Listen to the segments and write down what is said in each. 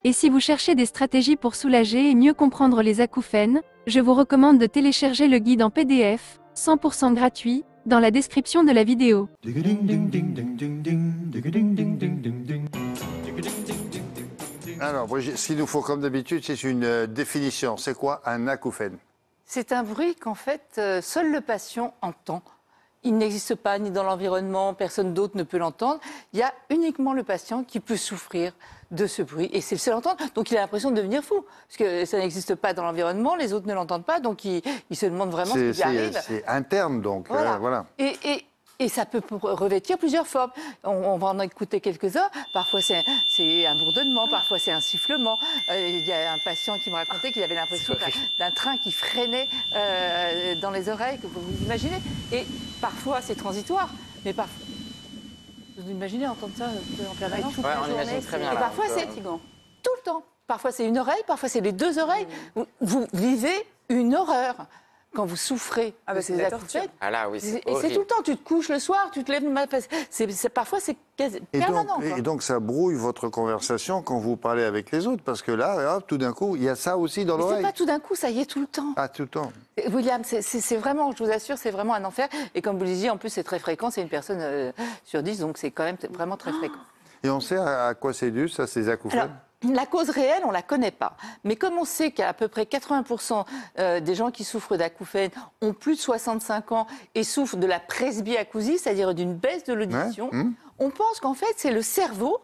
Et si vous cherchez des stratégies pour soulager et mieux comprendre les acouphènes, je vous recommande de télécharger le guide en PDF, 100% gratuit, dans la description de la vidéo. Alors, Brigitte, ce qu'il nous faut comme d'habitude, c'est une définition. C'est quoi un acouphène? C'est un bruit qu'en fait, seul le patient entend. Il n'existe pas ni dans l'environnement, personne d'autre ne peut l'entendre. Il y a uniquement le patient qui peut souffrir de ce bruit. Et c'est le seul à entendre. Donc il a l'impression de devenir fou. Parce que ça n'existe pas dans l'environnement, les autres ne l'entendent pas. Donc il se demande vraiment ce qui lui arrive. C'est interne, donc. Voilà. Et ça peut revêtir plusieurs formes. On va en écouter quelques-uns. Parfois, c'est un bourdonnement, parfois, c'est un sifflement. Il y a un patient qui me racontait qu'il avait l'impression d'un train qui freinait dans les oreilles, que vous imaginez. Et parfois, c'est transitoire. Mais parfois, vous imaginez entendre ça en permanence toute la journée. Très bien, et parfois, c'est tout le temps. Parfois, c'est une oreille, parfois, c'est les deux oreilles. Vous vivez une horreur. Quand vous souffrez de ces acouphènes, et c'est tout le temps, tu te couches le soir, tu te lèves le matin, parfois c'est quasi permanent. Et donc ça brouille votre conversation quand vous parlez avec les autres, parce que là, hop, tout d'un coup, il y a ça aussi dans l'oreille. C'est pas tout d'un coup, ça y est tout le temps. Ah, tout le temps. William, c'est vraiment, je vous assure, c'est vraiment un enfer. Et comme vous le disiez, en plus c'est très fréquent, c'est une personne sur 10, donc c'est quand même vraiment très fréquent. Et on sait à quoi c'est dû, ça, ces acouphènes? Alors, la cause réelle, on ne la connaît pas. Mais comme on sait qu'à peu près 80% des gens qui souffrent d'acouphènes ont plus de 65 ans et souffrent de la presbyacousie, c'est-à-dire d'une baisse de l'audition, on pense qu'en fait, c'est le cerveau.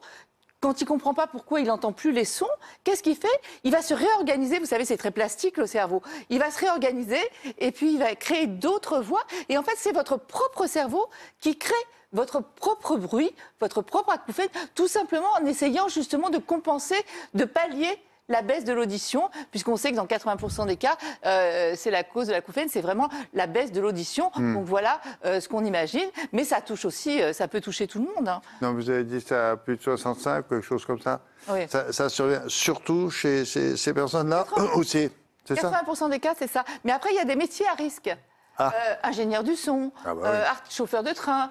Quand il ne comprend pas pourquoi il n'entend plus les sons, qu'est-ce qu'il fait? Il va se réorganiser. Vous savez, c'est très plastique, le cerveau. Il va se réorganiser et puis il va créer d'autres voix. Et en fait, c'est votre propre cerveau qui crée votre propre bruit, votre propre acouphène, tout simplement en essayant justement de compenser, de pallier la baisse de l'audition, puisqu'on sait que dans 80% des cas, c'est la cause de l'acouphène, c'est vraiment la baisse de l'audition. Donc voilà ce qu'on imagine, mais ça touche aussi, ça peut toucher tout le monde. Hein. Non, vous avez dit ça à plus de 65, quelque chose comme ça. Oui. Ça survient surtout chez ces personnes-là aussi. 80% des cas, c'est ça. Mais après, il y a des métiers à risque. Ingénieur du son, chauffeur de train,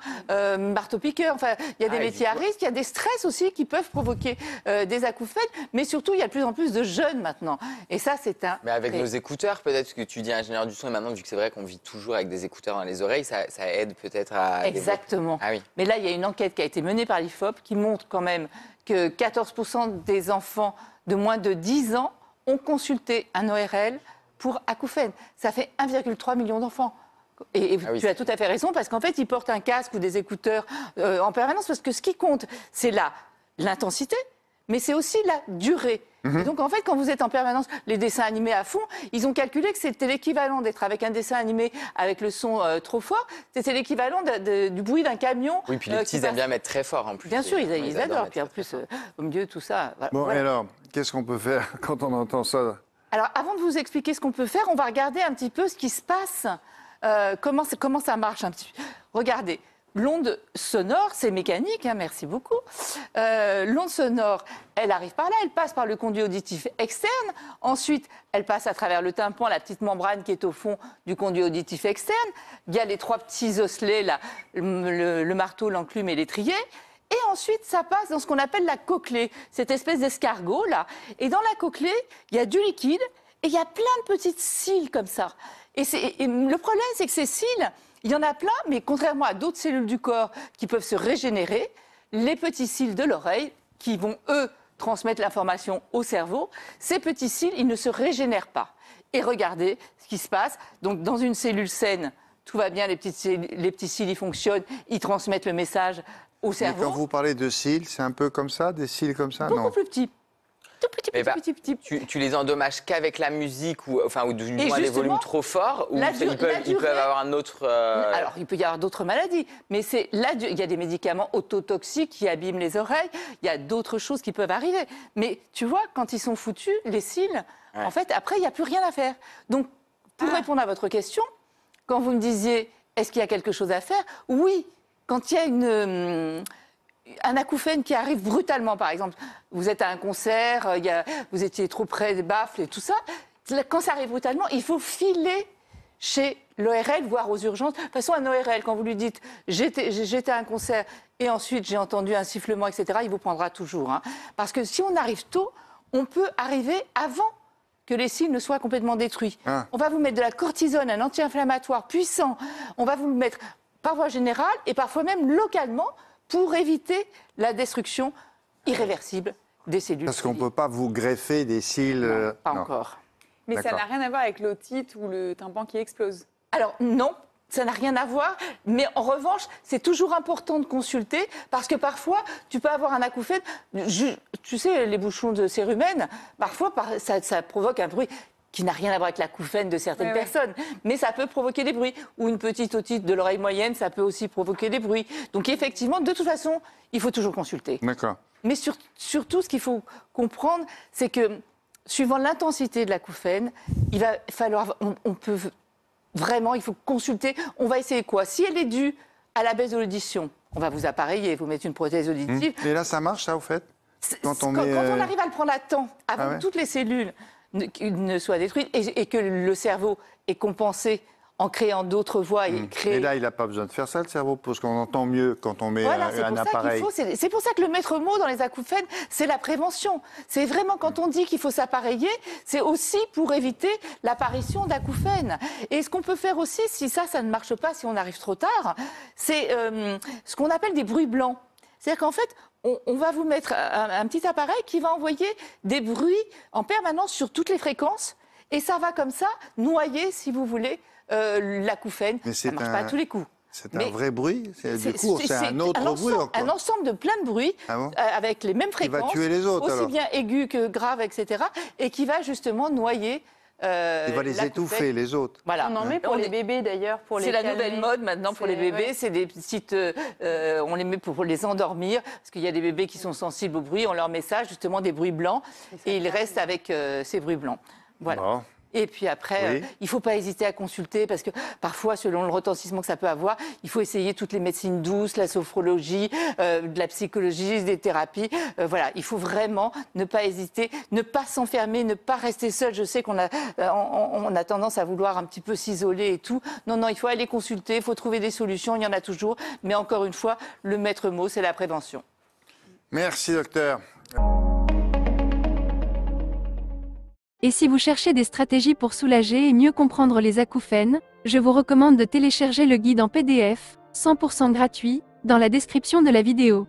marteau-piqueur, enfin, il y a des métiers à risque, il y a des stress aussi qui peuvent provoquer des acouphènes, mais surtout, il y a de plus en plus de jeunes maintenant. Et ça, c'est un... Mais avec nos écouteurs, peut-être que tu dis ingénieur du son, et maintenant, vu que c'est vrai qu'on vit toujours avec des écouteurs dans les oreilles, ça aide peut-être à... Exactement. Ah oui. Mais là, il y a une enquête qui a été menée par l'IFOP qui montre quand même que 14% des enfants de moins de 10 ans ont consulté un ORL pour acouphènes. Ça fait 1,3 million d'enfants. Et tu as tout à fait raison, parce qu'en fait, ils portent un casque ou des écouteurs en permanence, parce que ce qui compte, c'est l'intensité, mais c'est aussi la durée. Et donc, en fait, quand vous êtes en permanence, les dessins animés à fond, ils ont calculé que c'était l'équivalent d'être avec un dessin animé avec le son trop fort, c'était l'équivalent du bruit d'un camion. Oui, puis les petits aiment bien mettre très fort, en plus. Bien sûr, ils adorent. Puis en plus, au milieu de tout ça... Bon, et alors, qu'est-ce qu'on peut faire quand on entend ça? Alors, avant de vous expliquer ce qu'on peut faire, on va regarder un petit peu ce qui se passe, comment ça marche un petit peu. Regardez, l'onde sonore, c'est mécanique, hein, merci beaucoup. L'onde sonore, elle arrive par là, elle passe par le conduit auditif externe. Ensuite, elle passe à travers le tympan, la petite membrane qui est au fond du conduit auditif externe. Il y a les trois petits osselets, là, le marteau, l'enclume et l'étrier. Et ensuite, ça passe dans ce qu'on appelle la cochlée, cette espèce d'escargot, là. Et dans la cochlée, il y a du liquide et il y a plein de petites cils comme ça. Et le problème, c'est que ces cils, il y en a plein, mais contrairement à d'autres cellules du corps qui peuvent se régénérer, les petits cils de l'oreille, qui vont, eux, transmettre l'information au cerveau, ces petits cils, ils ne se régénèrent pas. Et regardez ce qui se passe. Donc, dans une cellule saine, tout va bien, les petits cils, ils fonctionnent, ils transmettent le message au cerveau. Mais quand vous parlez de cils, c'est un peu comme ça, des cils comme ça? Beaucoup plus petits. Tout petit. Tu les endommages qu'avec la musique ou du moins les volumes trop forts, ou ils peuvent avoir un autre... Alors, il peut y avoir d'autres maladies, mais il y a des médicaments ototoxiques qui abîment les oreilles, il y a d'autres choses qui peuvent arriver. Mais tu vois, quand ils sont foutus, les cils, en fait, après, il n'y a plus rien à faire. Donc, pour répondre à votre question, quand vous me disiez, est-ce qu'il y a quelque chose à faire? Oui, quand il y a un acouphène qui arrive brutalement, par exemple, vous êtes à un concert, vous étiez trop près des baffles et tout ça, quand ça arrive brutalement, il faut filer chez l'ORL, voire aux urgences. De toute façon, un ORL, quand vous lui dites « j'étais à un concert et ensuite j'ai entendu un sifflement, etc. », il vous prendra toujours. Hein. Parce que si on arrive tôt, on peut arriver avant que les cils ne soient complètement détruits. Ah. On va vous mettre de la cortisone, un anti-inflammatoire puissant. On va vous le mettre par voie générale et parfois même localement pour éviter la destruction irréversible des cellules. Parce qu'on ne peut pas vous greffer des cils. Non, pas non. encore. Mais ça D'accord. n'a rien à voir avec l'otite ou le tympan qui explose. Alors non, ça n'a rien à voir, mais en revanche, c'est toujours important de consulter parce que parfois, tu peux avoir un acouphène. Tu sais, les bouchons de cérumen, parfois, ça provoque un bruit qui n'a rien à voir avec l'acouphène de certaines Ouais, ouais. personnes, mais ça peut provoquer des bruits. Ou une petite otite de l'oreille moyenne, ça peut aussi provoquer des bruits. Donc effectivement, de toute façon, il faut toujours consulter. D'accord. Mais surtout, ce qu'il faut comprendre, c'est que suivant l'intensité de l'acouphène, il va falloir, on peut vraiment, il faut consulter. On va essayer quoi? Si elle est due à la baisse de l'audition, on va vous appareiller, vous mettre une prothèse auditive. Et là, ça marche, ça, au fait? Quand on Quand met, on arrive à le prendre à temps, avant Ah ouais. que toutes les cellules ne soient détruites et que le cerveau est compensé en créant d'autres voies et créer... Et là, il n'a pas besoin de faire ça, le cerveau, parce qu'on entend mieux quand on met Voilà, c'est un pour ça appareil. qu'il faut. C'est pour ça que le maître mot dans les acouphènes, c'est la prévention. C'est vraiment quand on dit qu'il faut s'appareiller, c'est aussi pour éviter l'apparition d'acouphènes. Et ce qu'on peut faire aussi, si ça ne marche pas, si on arrive trop tard, c'est ce qu'on appelle des bruits blancs. C'est-à-dire qu'en fait, on va vous mettre un petit appareil qui va envoyer des bruits en permanence sur toutes les fréquences, et ça va comme ça noyer, si vous voulez, l'acouphène. Mais Ça ne marche pas à tous les coups. C'est Mais un vrai bruit? Du coup, c'est un autre bruit ensemble, encore. un ensemble de plein de bruits Ah bon avec les mêmes Qui va fréquences, tuer les autres, aussi alors. bien aigus que graves, etc. Et qui va justement noyer Il va les l'acouphène. étouffer, les autres. Voilà. On en met pour On les est- bébés d'ailleurs, pour les C'est la calmer. nouvelle mode maintenant pour les C'est- bébés, ouais. c'est des petites, on les met pour les endormir, parce qu'il y a des bébés qui sont sensibles au bruit, on leur met ça, justement des bruits blancs, et ils restent avec ces bruits blancs. Voilà. Bon. Et puis après, Oui. il ne faut pas hésiter à consulter, parce que parfois, selon le retentissement que ça peut avoir, il faut essayer toutes les médecines douces, la sophrologie, de la psychologie, des thérapies. Voilà, il faut vraiment ne pas hésiter, ne pas s'enfermer, ne pas rester seul. Je sais qu'on a, on a tendance à vouloir un petit peu s'isoler et tout. Non, non, il faut aller consulter, il faut trouver des solutions, il y en a toujours. Mais encore une fois, le maître mot, c'est la prévention. Merci, docteur. Et si vous cherchez des stratégies pour soulager et mieux comprendre les acouphènes, je vous recommande de télécharger le guide en PDF, 100% gratuit, dans la description de la vidéo.